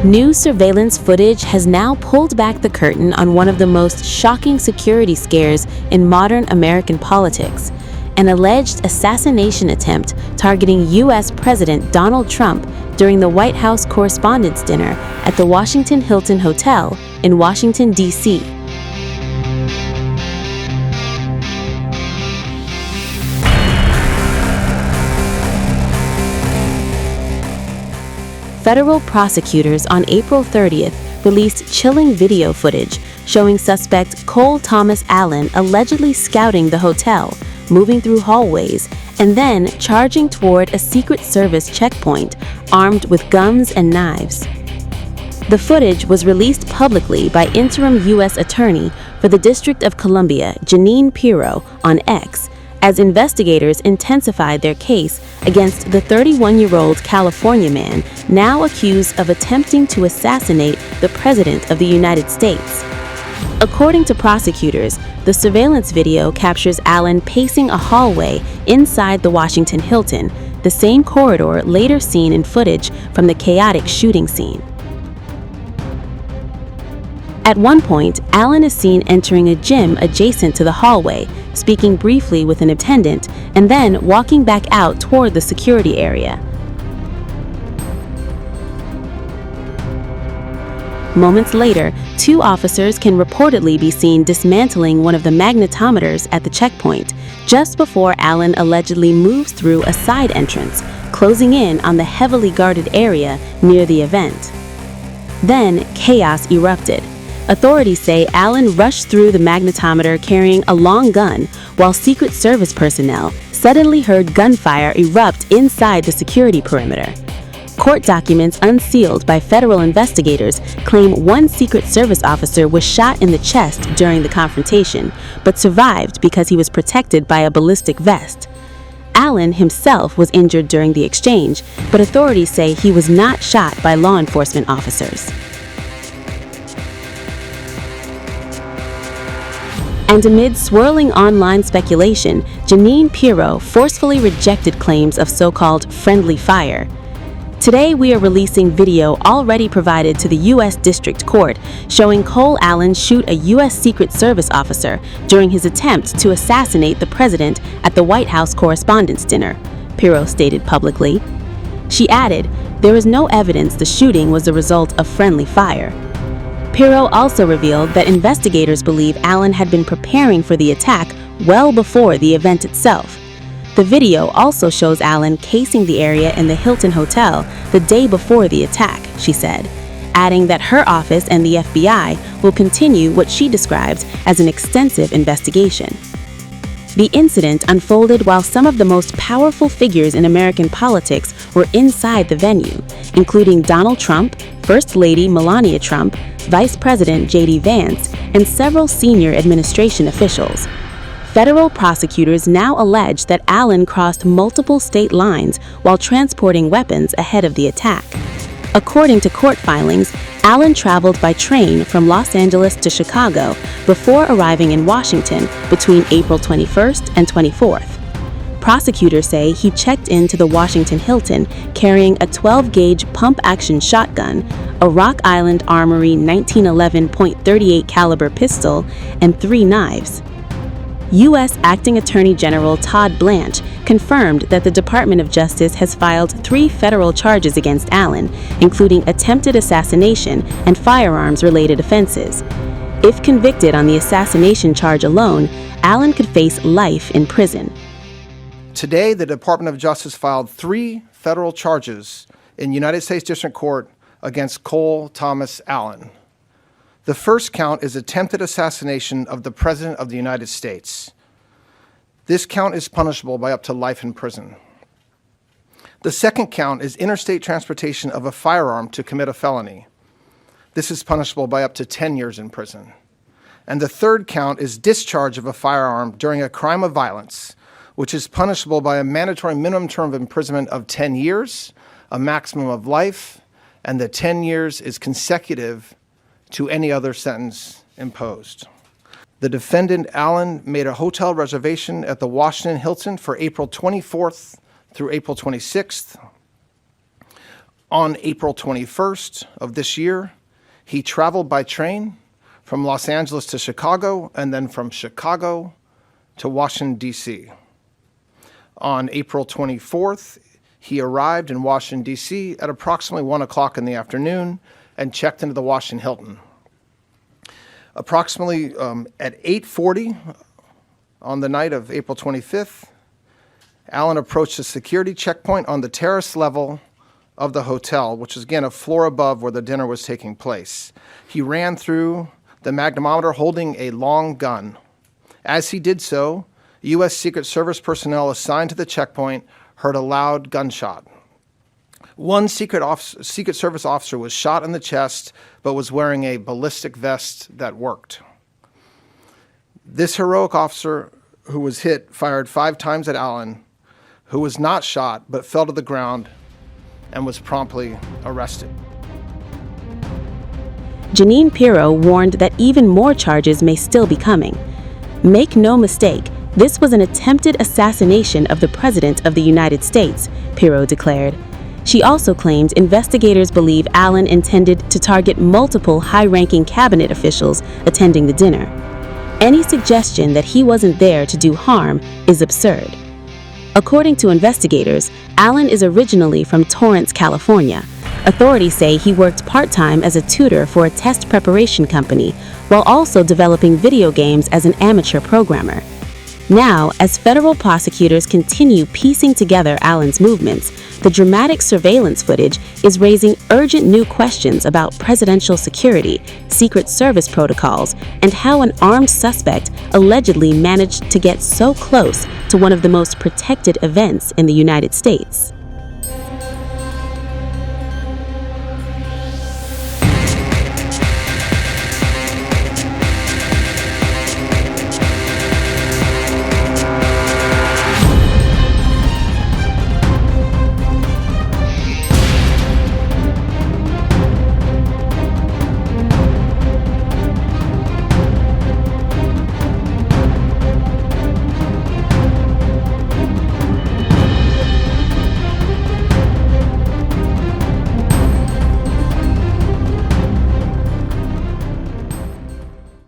New surveillance footage has now pulled back the curtain on one of the most shocking security scares in modern American politics, an alleged assassination attempt targeting U.S. President Donald Trump during the White House Correspondents Dinner at the Washington Hilton Hotel in Washington, D.C. Federal prosecutors on April 30th released chilling video footage showing suspect Cole Tomas Allen allegedly scouting the hotel, moving through hallways, and then charging toward a Secret Service checkpoint armed with guns and knives. The footage was released publicly by interim U.S. Attorney for the District of Columbia, Jeanine Pirro, on X, as investigators intensified their case against the 31-year-old California man now accused of attempting to assassinate the President of the United States. According to prosecutors, the surveillance video captures Allen pacing a hallway inside the Washington Hilton, the same corridor later seen in footage from the chaotic shooting scene. At one point, Allen is seen entering a gym adjacent to the hallway, speaking briefly with an attendant, and then walking back out toward the security area. Moments later, two officers can reportedly be seen dismantling one of the magnetometers at the checkpoint, just before Allen allegedly moves through a side entrance, closing in on the heavily guarded area near the event. Then, chaos erupted. Authorities say Allen rushed through the magnetometer carrying a long gun, while Secret Service personnel suddenly heard gunfire erupt inside the security perimeter. Court documents unsealed by federal investigators claim one Secret Service officer was shot in the chest during the confrontation, but survived because he was protected by a ballistic vest. Allen himself was injured during the exchange, but authorities say he was not shot by law enforcement officers. And amid swirling online speculation, Jeanine Pirro forcefully rejected claims of so-called friendly fire. Today, we are releasing video already provided to the U.S. District Court showing Cole Allen shoot a U.S. Secret Service officer during his attempt to assassinate the president at the White House Correspondents Dinner, Pirro stated publicly. She added, "There is no evidence the shooting was the result of friendly fire." Pirro also revealed that investigators believe Allen had been preparing for the attack well before the event itself. The video also shows Allen casing the area in the Hilton Hotel the day before the attack, she said, adding that her office and the FBI will continue what she describes as an extensive investigation. The incident unfolded while some of the most powerful figures in American politics were inside the venue, including Donald Trump, First Lady Melania Trump, Vice President J.D. Vance, and several senior administration officials. Federal prosecutors now allege that Allen crossed multiple state lines while transporting weapons ahead of the attack. According to court filings, Allen traveled by train from Los Angeles to Chicago before arriving in Washington between April 21st and 24th. Prosecutors say he checked into the Washington Hilton carrying a 12-gauge pump-action shotgun, a Rock Island Armory 1911 .38 caliber pistol, and 3 knives. U.S. Acting Attorney General Todd Blanche confirmed that the Department of Justice has filed 3 federal charges against Allen, including attempted assassination and firearms-related offenses. If convicted on the assassination charge alone, Allen could face life in prison. Today, the Department of Justice filed 3 federal charges in United States District Court against Cole Tomas Allen. The first count is attempted assassination of the President of the United States. This count is punishable by up to life in prison. The second count is interstate transportation of a firearm to commit a felony. This is punishable by up to 10 years in prison. And the third count is discharge of a firearm during a crime of violence, which is punishable by a mandatory minimum term of imprisonment of 10 years, a maximum of life, and the 10 years is consecutive to any other sentence imposed. The defendant, Allen, made a hotel reservation at the Washington Hilton for April 24th through April 26th. On April 21st of this year, he traveled by train from Los Angeles to Chicago and then from Chicago to Washington, D.C. On April 24th, he arrived in Washington, D.C. at approximately 1 o'clock in the afternoon and checked into the Washington Hilton. Approximately at 8:40 on the night of April 25th, Allen approached a security checkpoint on the terrace level of the hotel, which is, again, a floor above where the dinner was taking place. He ran through the magnetometer holding a long gun. As he did so, U.S. Secret Service personnel assigned to the checkpoint heard a loud gunshot. One Secret Service officer was shot in the chest, but was wearing a ballistic vest that worked. This heroic officer who was hit fired 5 times at Allen, who was not shot but fell to the ground and was promptly arrested. Jeanine Pirro warned that even more charges may still be coming. Make no mistake, this was an attempted assassination of the President of the United States, Pirro declared. She also claimed investigators believe Allen intended to target multiple high-ranking cabinet officials attending the dinner. Any suggestion that he wasn't there to do harm is absurd. According to investigators, Allen is originally from Torrance, California. Authorities say he worked part-time as a tutor for a test preparation company while also developing video games as an amateur programmer. Now, as federal prosecutors continue piecing together Allen's movements, the dramatic surveillance footage is raising urgent new questions about presidential security, Secret Service protocols, and how an armed suspect allegedly managed to get so close to one of the most protected events in the United States.